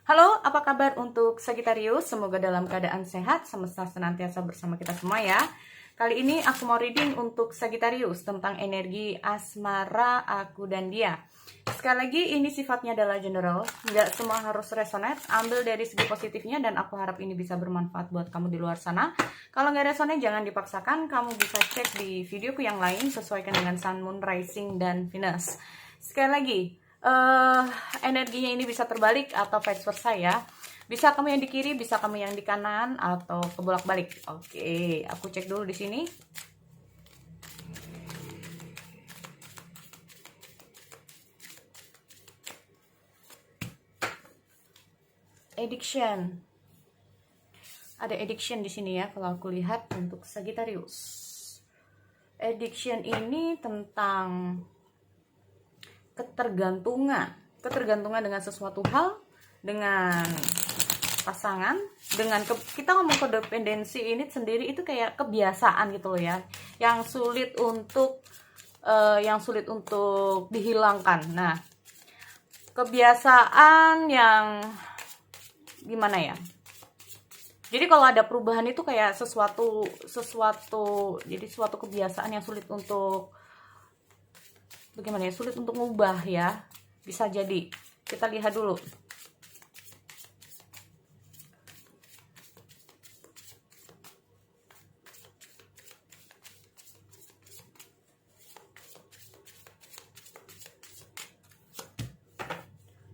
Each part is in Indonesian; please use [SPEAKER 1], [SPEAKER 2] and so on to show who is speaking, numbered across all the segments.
[SPEAKER 1] Halo, apa kabar untuk Sagittarius? Semoga dalam keadaan sehat, semesta senantiasa bersama kita semua ya. Kali ini aku mau reading untuk Sagittarius tentang energi asmara aku dan dia. Sekali lagi, ini sifatnya adalah general, nggak semua harus resonate. Ambil dari segi positifnya dan aku harap ini bisa bermanfaat buat kamu di luar sana. Kalau nggak resonate, jangan dipaksakan. Kamu bisa cek di videoku yang lain, sesuaikan dengan Sun, Moon, Rising, dan Venus. Sekali lagi, energinya ini bisa terbalik atau vice versa ya. Bisa kamu yang di kiri, bisa kamu yang di kanan, atau kebolak-balik. Oke, aku cek dulu di sini. Addiction. Ada addiction di sini ya kalau aku lihat untuk Sagittarius. Addiction ini tentang ketergantungan dengan sesuatu hal, dengan pasangan, dengan kita ngomong kodependensi ini sendiri itu kayak kebiasaan gitu loh ya, yang sulit untuk dihilangkan. Nah, kebiasaan yang gimana ya? Jadi kalau ada perubahan itu kayak sesuatu jadi suatu kebiasaan yang sulit untuk bagaimana ya, sulit untuk ngubah ya. Bisa jadi. Kita lihat dulu.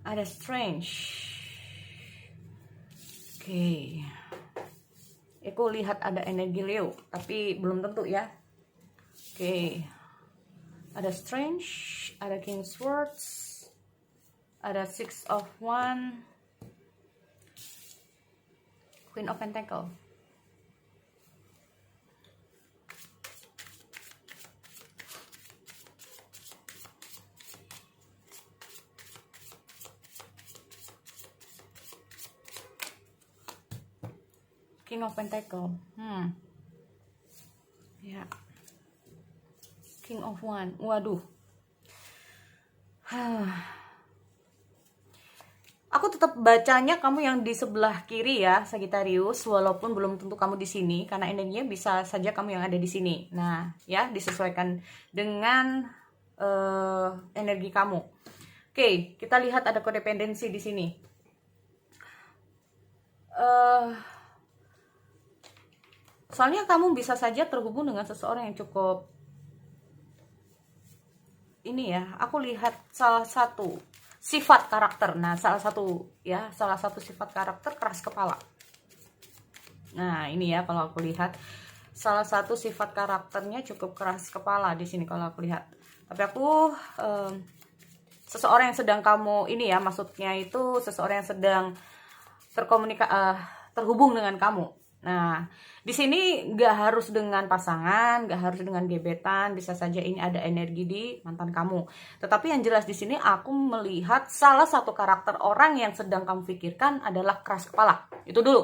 [SPEAKER 1] Ada strange. Oke. Aku lihat ada energi Leo, tapi belum tentu ya. Oke. Ada strange, ada King Swords, ada Six of Wands, Queen of Pentacle. King of Pentacle. Ya. King of Wands. Waduh. Aku tetap bacanya kamu yang di sebelah kiri ya, Sagittarius, walaupun belum tentu kamu di sini karena energinya bisa saja kamu yang ada di sini. Nah, ya disesuaikan dengan energi kamu. Oke, kita lihat ada kodependensi di sini. Soalnya kamu bisa saja terhubung dengan seseorang yang cukup ini ya, aku lihat salah satu sifat karakter. Nah, salah satu sifat karakter keras kepala. Nah, ini ya kalau aku lihat salah satu sifat karakternya cukup keras kepala di sini kalau aku lihat. Tapi aku seseorang yang sedang kamu ini ya, maksudnya itu seseorang yang sedang terhubung dengan kamu. Nah, di sini nggak harus dengan pasangan, nggak harus dengan gebetan, bisa saja ini ada energi di mantan kamu. Tetapi yang jelas di sini aku melihat salah satu karakter orang yang sedang kamu pikirkan adalah keras kepala. Itu dulu.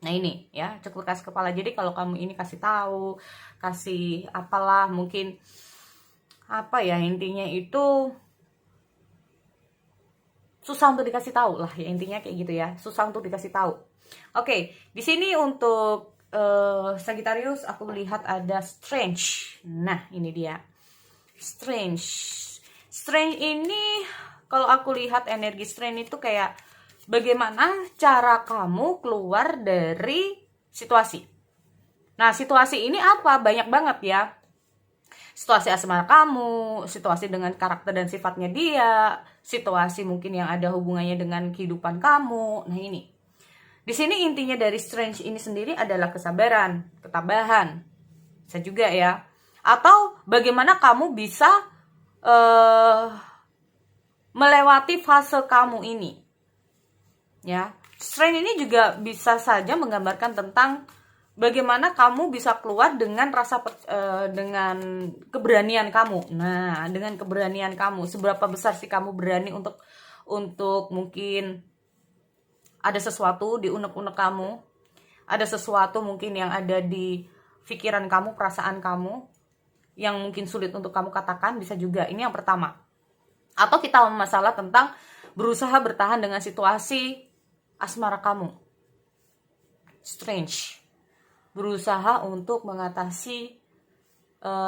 [SPEAKER 1] Nah ini ya, cukup keras kepala. Jadi kalau kamu ini kasih tahu, kasih apalah, mungkin apa ya, intinya itu susah untuk dikasih tahu lah ya, intinya kayak gitu ya, susah untuk dikasih tahu. Oke, di sini untuk Sagittarius aku melihat ada strange. Nah, ini dia. Strange. Strange ini kalau aku lihat energi strange itu kayak bagaimana cara kamu keluar dari situasi. Nah, situasi ini apa? Banyak banget ya. Situasi asmara kamu, situasi dengan karakter dan sifatnya dia, situasi mungkin yang ada hubungannya dengan kehidupan kamu. Nah, ini. Di sini intinya dari strange ini sendiri adalah kesabaran, ketabahan. Bisa juga ya. Atau bagaimana kamu bisa melewati fase kamu ini. Ya. Strange ini juga bisa saja menggambarkan tentang bagaimana kamu bisa keluar dengan dengan keberanian kamu. Nah, dengan keberanian kamu, seberapa besar sih kamu berani untuk mungkin ada sesuatu di unek-unek kamu, ada sesuatu mungkin yang ada di pikiran kamu, perasaan kamu, yang mungkin sulit untuk kamu katakan, bisa juga. Ini yang pertama. Atau kita masalah tentang berusaha bertahan dengan situasi asmara kamu. Strange. Berusaha untuk mengatasi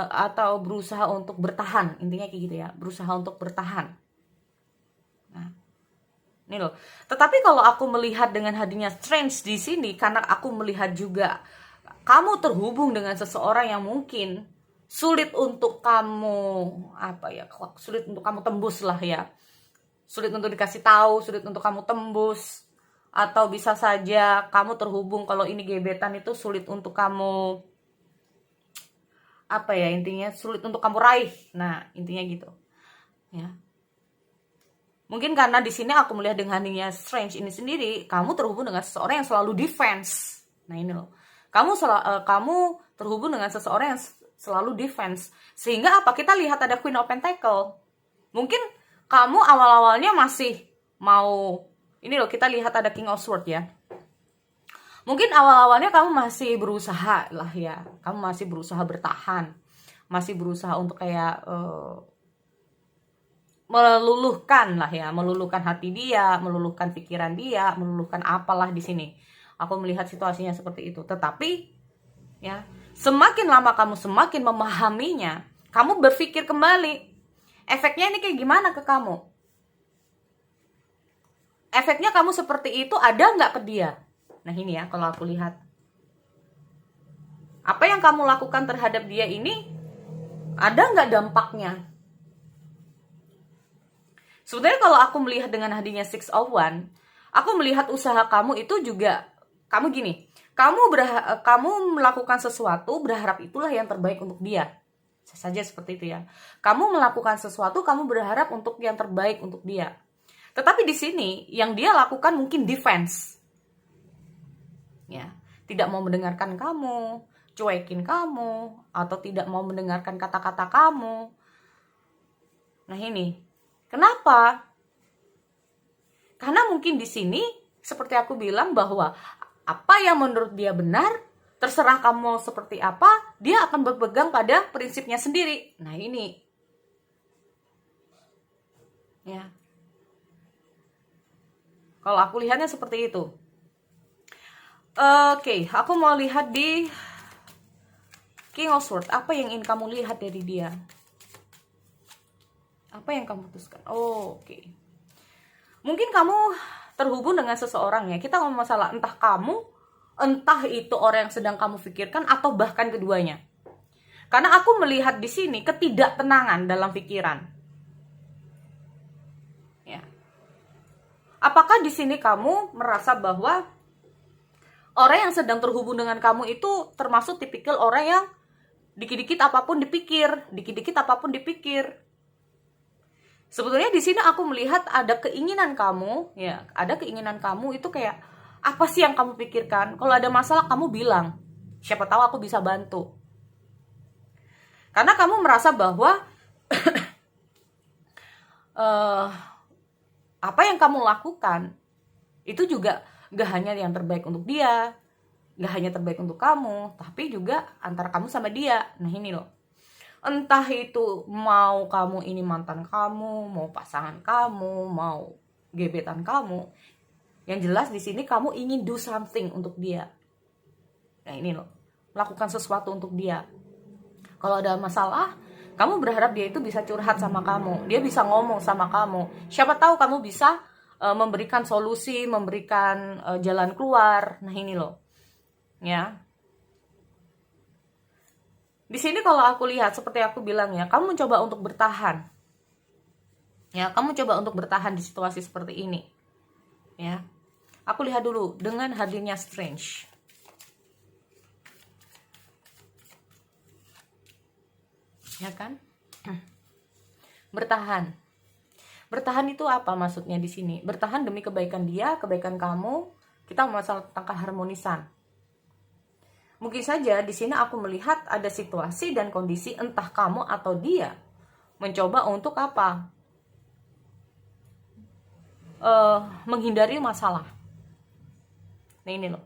[SPEAKER 1] atau berusaha untuk bertahan, intinya kayak gitu ya, berusaha untuk bertahan. Nah, ini loh. Tetapi kalau aku melihat dengan hadirnya strange di sini, karena aku melihat juga kamu terhubung dengan seseorang yang mungkin sulit untuk kamu sulit untuk kamu tembus lah ya, sulit untuk dikasih tahu, sulit untuk kamu tembus, atau bisa saja kamu terhubung kalau ini gebetan itu sulit untuk kamu intinya sulit untuk kamu raih. Nah, intinya gitu ya. Mungkin karena di sini aku melihat dengan hadirnya strange ini sendiri, kamu terhubung dengan seseorang yang selalu defense. Nah, ini loh. Kamu terhubung dengan seseorang yang selalu defense. Sehingga apa? Kita lihat ada Queen of Pentacle. Mungkin kamu awal-awalnya masih mau, ini loh, kita lihat ada King of Swords ya. Mungkin awal-awalnya kamu masih berusaha lah ya. Kamu masih berusaha bertahan. Masih berusaha untuk kayak meluluhkan lah ya. Meluluhkan hati dia, meluluhkan pikiran dia, meluluhkan apalah di sini. Aku melihat situasinya seperti itu. Tetapi ya, semakin lama kamu semakin memahaminya, kamu berpikir kembali. Efeknya ini kayak gimana ke kamu? Efeknya kamu seperti itu ada nggak ke dia? Nah, ini ya, kalau aku lihat. Apa yang kamu lakukan terhadap dia ini, ada nggak dampaknya? Sebenarnya kalau aku melihat dengan hadirnya Six of Wands, aku melihat usaha kamu itu juga, kamu gini, kamu melakukan sesuatu, berharap itulah yang terbaik untuk dia. Saja seperti itu ya. Kamu melakukan sesuatu, kamu berharap untuk yang terbaik untuk dia. Tetapi di sini, yang dia lakukan mungkin defense. Ya, tidak mau mendengarkan kamu, cuekin kamu, atau tidak mau mendengarkan kata-kata kamu. Nah, ini kenapa? Karena mungkin di sini seperti aku bilang bahwa apa yang menurut dia benar, terserah kamu seperti apa, dia akan berpegang pada prinsipnya sendiri. Nah, ini ya, kalau aku lihatnya seperti itu. Oke, aku mau lihat di King of Swords. Apa yang ingin kamu lihat dari dia? Apa yang kamu putuskan? Oke. Mungkin kamu terhubung dengan seseorang ya. Kita ngomong masalah entah kamu, entah itu orang yang sedang kamu pikirkan, atau bahkan keduanya. Karena aku melihat di sini ketidaktenangan dalam pikiran. Ya. Apakah di sini kamu merasa bahwa orang yang sedang terhubung dengan kamu itu termasuk tipikal orang yang dikit-dikit apapun dipikir, dikit-dikit apapun dipikir. Sebetulnya di sini aku melihat ada keinginan kamu, ya, ada keinginan kamu itu kayak apa sih yang kamu pikirkan? Kalau ada masalah kamu bilang, siapa tahu aku bisa bantu. Karena kamu merasa bahwa apa yang kamu lakukan itu juga gak hanya yang terbaik untuk dia, gak hanya terbaik untuk kamu, tapi juga antara kamu sama dia. Nah, ini loh. Entah itu mau kamu ini mantan kamu, mau pasangan kamu, mau gebetan kamu. Yang jelas di sini kamu ingin do something untuk dia. Nah, ini loh. Melakukan sesuatu untuk dia. Kalau ada masalah, kamu berharap dia itu bisa curhat sama kamu. Dia bisa ngomong sama kamu. Siapa tahu kamu bisa memberikan solusi, memberikan jalan keluar. Nah, ini loh. Ya. Di sini kalau aku lihat seperti aku bilang ya, kamu mencoba untuk bertahan. Ya, kamu coba untuk bertahan di situasi seperti ini. Ya. Aku lihat dulu dengan hadirnya strange. Ya kan? Bertahan. Bertahan itu apa maksudnya di sini? Bertahan demi kebaikan dia, kebaikan kamu. Kita masalah tentang keharmonisan. Mungkin saja di sini aku melihat ada situasi dan kondisi entah kamu atau dia mencoba untuk apa? Menghindari masalah. Nah, ini loh.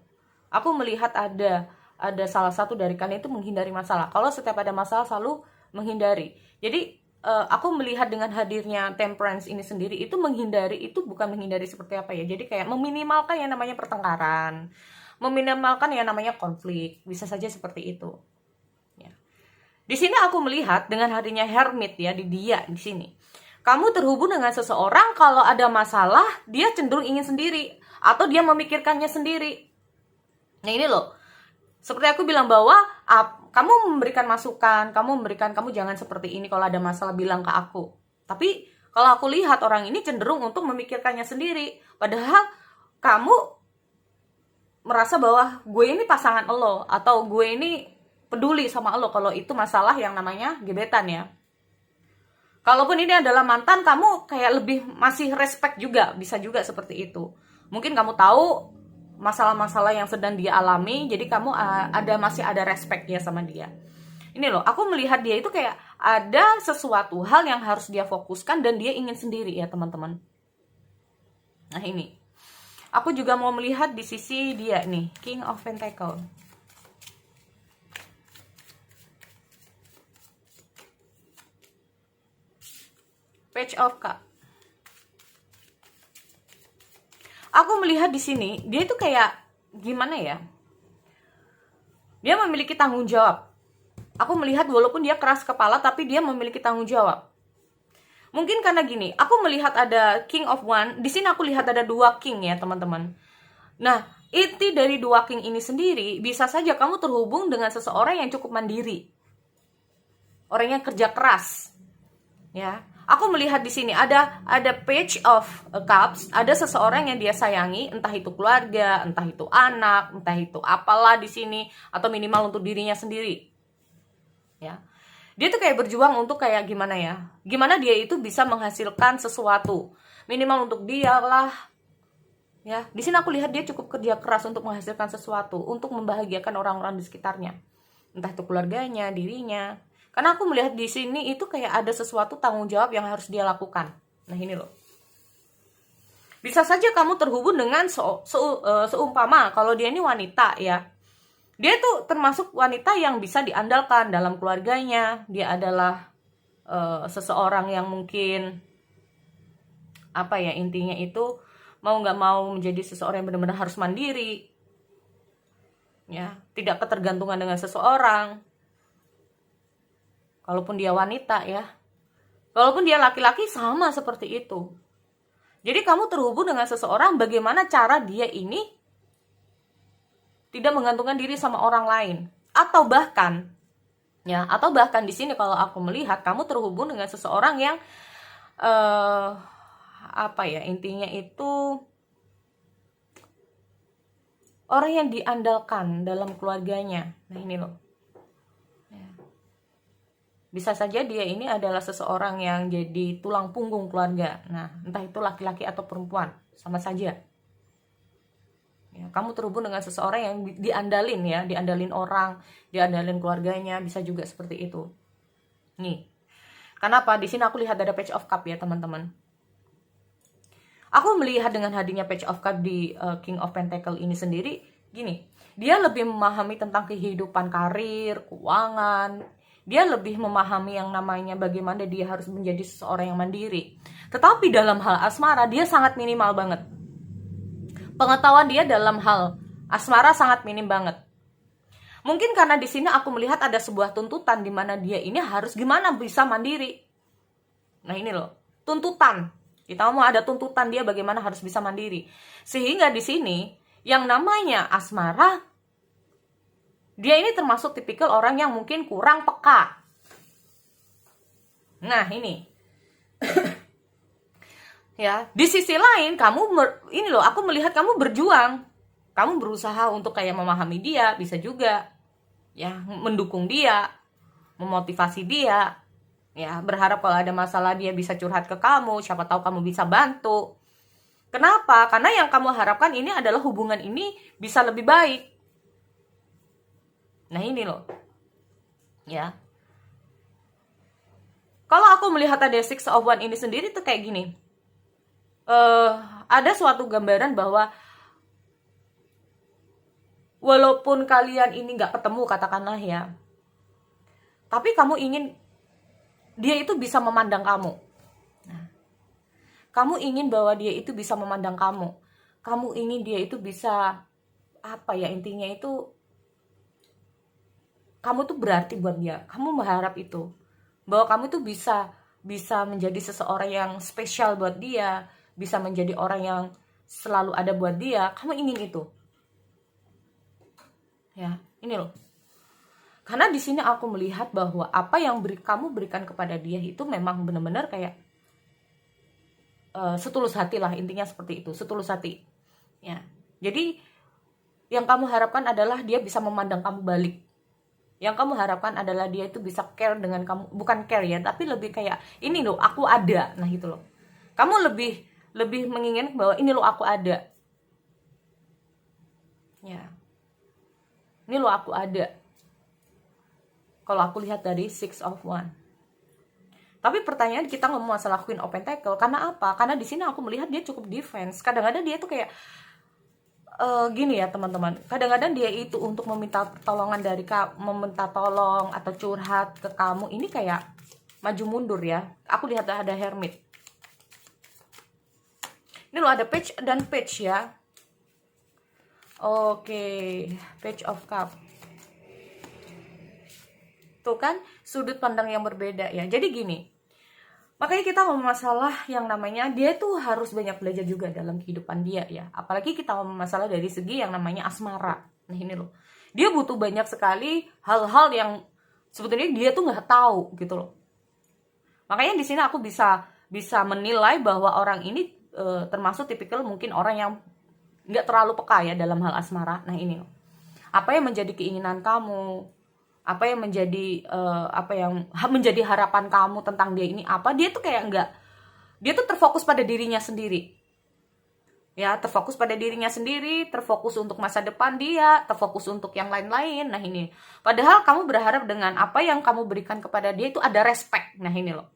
[SPEAKER 1] Aku melihat ada salah satu dari kalian itu menghindari masalah. Kalau setiap ada masalah selalu menghindari. Jadi aku melihat dengan hadirnya temperance ini sendiri itu bukan menghindari seperti apa ya. Jadi kayak meminimalkan yang namanya pertengkaran, meminimalkan yang namanya konflik, bisa saja seperti itu. Ya. Di sini aku melihat dengan hadirnya hermit ya di dia di sini. Kamu terhubung dengan seseorang, kalau ada masalah dia cenderung ingin sendiri atau dia memikirkannya sendiri. Nah ini loh, seperti aku bilang bahwa kamu memberikan masukan, kamu jangan seperti ini, kalau ada masalah bilang ke aku. Tapi kalau aku lihat orang ini cenderung untuk memikirkannya sendiri, padahal kamu merasa bahwa gue ini pasangan lo, atau gue ini peduli sama lo, kalau itu masalah yang namanya gebetan ya. Kalaupun ini adalah mantan, kamu kayak lebih masih respect juga, bisa juga seperti itu. Mungkin kamu tahu masalah-masalah yang sedang dia alami, jadi kamu masih ada respect ya sama dia. Ini loh, aku melihat dia itu kayak ada sesuatu hal yang harus dia fokuskan dan dia ingin sendiri ya teman-teman. Nah ini, aku juga mau melihat di sisi dia nih, King of Pentacle. Page of Cup. Aku melihat di sini dia itu kayak gimana ya? Dia memiliki tanggung jawab. Aku melihat walaupun dia keras kepala tapi dia memiliki tanggung jawab. Mungkin karena gini, aku melihat ada King of One, di sini aku lihat ada 2 king ya, teman-teman. Nah, inti dari 2 king ini sendiri, bisa saja kamu terhubung dengan seseorang yang cukup mandiri. Orang yang kerja keras. Ya. Aku melihat di sini ada Page of Cups, ada seseorang yang dia sayangi, entah itu keluarga, entah itu anak, entah itu apalah di sini, atau minimal untuk dirinya sendiri. Ya. Dia tuh kayak berjuang untuk kayak gimana ya? Gimana dia itu bisa menghasilkan sesuatu, minimal untuk dia lah. Ya, di sini aku lihat dia cukup kerja keras untuk menghasilkan sesuatu, untuk membahagiakan orang-orang di sekitarnya. Entah itu keluarganya, dirinya. Karena aku melihat di sini itu kayak ada sesuatu tanggung jawab yang harus dia lakukan. Nah ini loh. Bisa saja kamu terhubung dengan seumpama kalau dia ini wanita ya. Dia tuh termasuk wanita yang bisa diandalkan dalam keluarganya. Dia adalah seseorang yang mungkin apa ya, intinya itu mau nggak mau menjadi seseorang yang benar-benar harus mandiri. Ya, tidak ketergantungan dengan seseorang. Kalaupun dia wanita ya, kalaupun dia laki-laki sama seperti itu. Jadi kamu terhubung dengan seseorang, bagaimana cara dia ini tidak menggantungkan diri sama orang lain, atau bahkan di sini kalau aku melihat kamu terhubung dengan seseorang yang apa ya, intinya itu orang yang diandalkan dalam keluarganya. Nah ini loh. Bisa saja dia ini adalah seseorang yang jadi tulang punggung keluarga. Nah, entah itu laki-laki atau perempuan, sama saja. Ya, kamu terhubung dengan seseorang yang diandalin ya, diandalin orang, diandalin keluarganya, bisa juga seperti itu. Nih, kenapa? Di sini aku lihat ada Page of Cup ya teman-teman. Aku melihat dengan hadirnya Page of Cup di King of Pentacle ini sendiri, gini, dia lebih memahami tentang kehidupan karir, keuangan. Dia lebih memahami yang namanya bagaimana dia harus menjadi seseorang yang mandiri. Tetapi dalam hal asmara dia sangat minimal banget. Pengetahuan dia dalam hal asmara sangat minim banget. Mungkin karena di sini aku melihat ada sebuah tuntutan di mana dia ini harus gimana bisa mandiri. Nah ini loh, tuntutan. Kita mau ada tuntutan dia bagaimana harus bisa mandiri. Sehingga di sini yang namanya asmara, dia ini termasuk tipikal orang yang mungkin kurang peka. Nah ini. Ya, di sisi lain ini loh, aku melihat kamu berjuang. Kamu berusaha untuk kayak memahami dia, bisa juga ya, mendukung dia, memotivasi dia. Ya, berharap kalau ada masalah dia bisa curhat ke kamu, siapa tahu kamu bisa bantu. Kenapa? Karena yang kamu harapkan ini adalah hubungan ini bisa lebih baik. Nah ini loh. Ya. Kalau aku melihat ada Six of One ini sendiri tuh kayak gini. Ada suatu gambaran bahwa walaupun kalian ini gak ketemu katakanlah ya, tapi kamu ingin dia itu bisa memandang kamu. Nah, kamu ingin bahwa dia itu bisa memandang kamu. Kamu ingin dia itu bisa, apa ya, intinya itu kamu tuh berarti buat dia. Kamu berharap itu, bahwa kamu tuh bisa menjadi seseorang yang spesial buat dia, bisa menjadi orang yang selalu ada buat dia. Kamu ingin itu. Ya, ini loh. Karena di sini aku melihat bahwa apa yang kamu berikan kepada dia itu memang benar-benar kayak setulus hati lah, intinya seperti itu, setulus hati. Ya, jadi yang kamu harapkan adalah dia bisa memandang kamu balik. Yang kamu harapkan adalah dia itu bisa care dengan kamu, bukan care ya, tapi lebih kayak ini loh, aku ada. Nah itu loh. Kamu lebih menginginkan bahwa ini loh, aku ada. Ya. Ini loh, aku ada. Kalau aku lihat dari Six of Wands. Tapi pertanyaan, kita ngomong masalah Queen of Pentacle, karena apa? Karena di sini aku melihat dia cukup defense. Kadang-kadang dia tuh kayak gini ya teman-teman. Kadang-kadang dia itu untuk meminta pertolongan dari meminta tolong atau curhat ke kamu, ini kayak maju mundur ya. Aku lihat ada Hermit. Ini loh, ada Page dan Page ya. Oke, Page of Cup. Tuh kan, sudut pandang yang berbeda ya. Jadi gini, makanya kita ngomong masalah yang namanya dia tuh harus banyak belajar juga dalam kehidupan dia ya. Apalagi kita ngomong masalah dari segi yang namanya asmara. Nah ini loh, dia butuh banyak sekali hal-hal yang sebetulnya dia tuh nggak tahu gitu loh. Makanya di sini aku bisa menilai bahwa orang ini termasuk tipikal mungkin orang yang nggak terlalu peka ya dalam hal asmara. Nah ini loh, apa yang menjadi keinginan kamu, apa yang menjadi menjadi harapan kamu tentang dia ini apa, dia tuh kayak enggak, dia tuh terfokus pada dirinya sendiri ya, terfokus pada dirinya sendiri, terfokus untuk masa depan dia, terfokus untuk yang lain-lain. Nah ini, padahal kamu berharap dengan apa yang kamu berikan kepada dia itu ada respect. Nah ini loh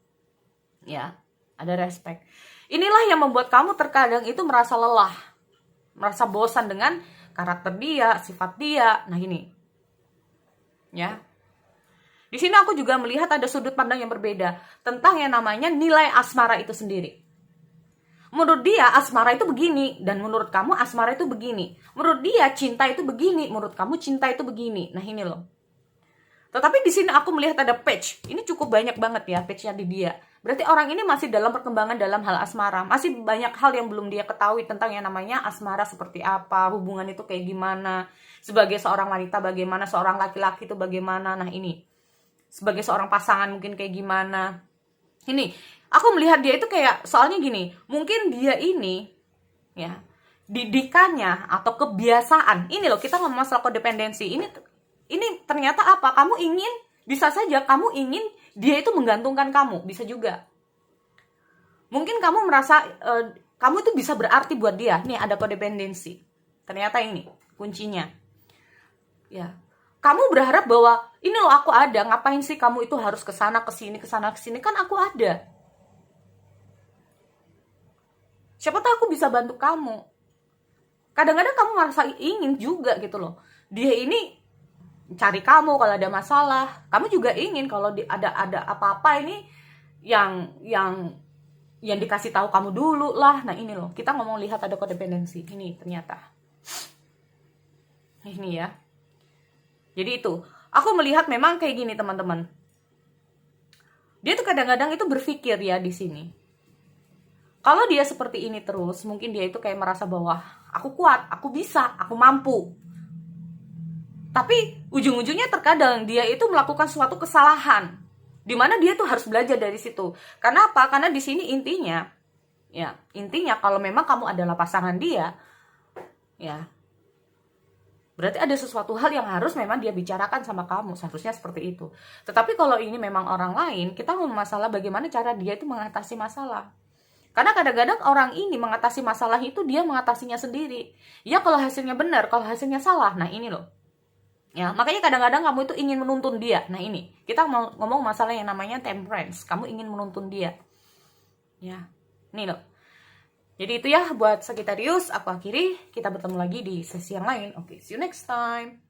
[SPEAKER 1] ya, ada respect. Inilah yang membuat kamu terkadang itu merasa lelah, merasa bosan dengan karakter dia, sifat dia. Nah ini ya, di sini aku juga melihat ada sudut pandang yang berbeda tentang yang namanya nilai asmara itu sendiri. Menurut dia asmara itu begini, dan menurut kamu asmara itu begini. Menurut dia cinta itu begini, menurut kamu cinta itu begini. Nah ini loh. Tetapi di sini aku melihat ada Page. Ini cukup banyak banget ya Page-nya di dia. Berarti orang ini masih dalam perkembangan dalam hal asmara. Masih banyak hal yang belum dia ketahui tentang yang namanya asmara seperti apa, hubungan itu kayak gimana. Sebagai seorang wanita bagaimana, seorang laki-laki itu bagaimana. Nah ini, sebagai seorang pasangan mungkin kayak gimana. Ini, aku melihat dia itu kayak, soalnya gini, mungkin dia ini ya, didikannya atau kebiasaan. Ini loh, kita ngomong masalah kodependensi. Ini ternyata apa? Kamu ingin, bisa saja kamu ingin dia itu menggantungkan kamu, bisa juga. Mungkin kamu merasa kamu itu bisa berarti buat dia. Nih ada kodependensi. Ternyata ini kuncinya. Ya. Kamu berharap bahwa ini loh, aku ada. Ngapain sih kamu itu harus kesana kesini, kesana kesini? Kan aku ada. Siapa tahu aku bisa bantu kamu. Kadang-kadang kamu merasa ingin juga gitu loh. Dia ini cari kamu kalau ada masalah. Kamu juga ingin kalau ada apa-apa ini yang dikasih tahu kamu dulu lah. Nah ini loh, kita ngomong lihat ada kodependensi. Ini ternyata. Ini ya. Jadi itu, aku melihat memang kayak gini teman-teman. Dia tuh kadang-kadang itu berpikir ya di sini. Kalau dia seperti ini terus, mungkin dia itu kayak merasa bahwa aku kuat, aku bisa, aku mampu. Tapi ujung-ujungnya terkadang dia itu melakukan suatu kesalahan, di mana dia tuh harus belajar dari situ. Karena apa? Karena di sini intinya kalau memang kamu adalah pasangan dia, ya berarti ada sesuatu hal yang harus memang dia bicarakan sama kamu, seharusnya seperti itu. Tetapi kalau ini memang orang lain, kita ngomong masalah bagaimana cara dia itu mengatasi masalah. Karena kadang-kadang orang ini mengatasi masalah itu dia mengatasinya sendiri. Ya kalau hasilnya benar, kalau hasilnya salah, nah ini loh. Ya, makanya kadang-kadang kamu itu ingin menuntun dia. Nah ini, kita mau ngomong masalah yang namanya temperance. Kamu ingin menuntun dia. Ya, ini loh. Jadi itu ya buat Sagittarius, aku akhiri. Kita bertemu lagi di sesi yang lain. Oke, see you next time.